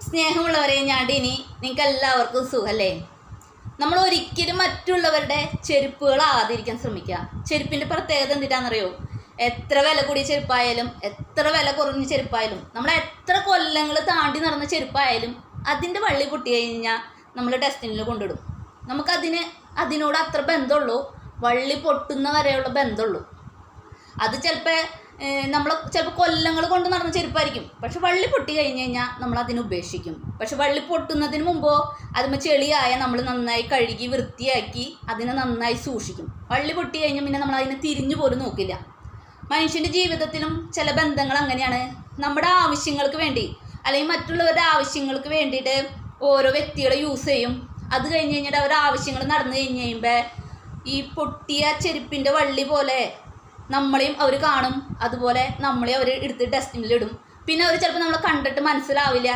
സ്നേഹമുള്ളവരെ, ഞാൻ ഡിനി. നിങ്ങൾക്ക് എല്ലാവർക്കും സുഖമല്ലേ? നമ്മൾ ഒരിക്കലും മറ്റുള്ളവരുടെ ചെരുപ്പുകളാകാതിരിക്കാൻ ശ്രമിക്കുക. ചെരുപ്പിൻ്റെ പ്രത്യേകത എന്തിട്ടാണെന്നറിയോ? എത്ര വില കൂടിയ ചെരുപ്പായാലും എത്ര വില കുറഞ്ഞ ചെരുപ്പായാലും നമ്മൾ എത്ര കൊല്ലങ്ങൾ താണ്ടി നടന്ന ചെരുപ്പായാലും അതിൻ്റെ വള്ളി പൊട്ടി കഴിഞ്ഞാൽ നമ്മൾ ഡസ്റ്റ്ബിന്നിൽ കൊണ്ടിടും. അതിനോട് അത്ര ബന്ധമുള്ളൂ, വള്ളി പൊട്ടുന്ന വരെയുള്ള ബന്ധമുള്ളൂ. അത് ചിലപ്പോൾ കൊല്ലങ്ങൾ കൊണ്ട് നടന്ന ചെരുപ്പായിരിക്കും. പക്ഷെ വള്ളി പൊട്ടി കഴിഞ്ഞ് കഴിഞ്ഞാൽ നമ്മൾ അതിനെ ഉപേക്ഷിക്കും. പക്ഷെ വള്ളി പൊട്ടുന്നതിന് മുമ്പോ അതിന് ചെളിയായ നമ്മൾ നന്നായി കഴുകി വൃത്തിയാക്കി അതിനെ നന്നായി സൂക്ഷിക്കും. വള്ളി പൊട്ടി കഴിഞ്ഞാൽ പിന്നെ നമ്മൾ അതിനെ തിരിഞ്ഞു പോലും നോക്കില്ല. മനുഷ്യൻ്റെ ജീവിതത്തിലും ചില ബന്ധങ്ങൾ അങ്ങനെയാണ്. നമ്മുടെ ആവശ്യങ്ങൾക്ക് വേണ്ടി അല്ലെങ്കിൽ മറ്റുള്ളവരുടെ ആവശ്യങ്ങൾക്ക് വേണ്ടിയിട്ട് ഓരോ വ്യക്തികളെ യൂസ് ചെയ്യും. അത് കഴിഞ്ഞ് കഴിഞ്ഞിട്ട് അവരുടെ ആവശ്യങ്ങൾ നടന്നു കഴിഞ്ഞ് കഴിയുമ്പോൾ ഈ പൊട്ടിയ ചെരുപ്പിൻ്റെ വള്ളി പോലെ നമ്മളെയും അവർ കാണും. അതുപോലെ നമ്മളെയും അവർ എടുത്ത് ഡസ്റ്റ്ബിന്നിലിടും. പിന്നെ അവർ ചിലപ്പോൾ നമ്മളെ കണ്ടിട്ട് മനസ്സിലാവില്ല,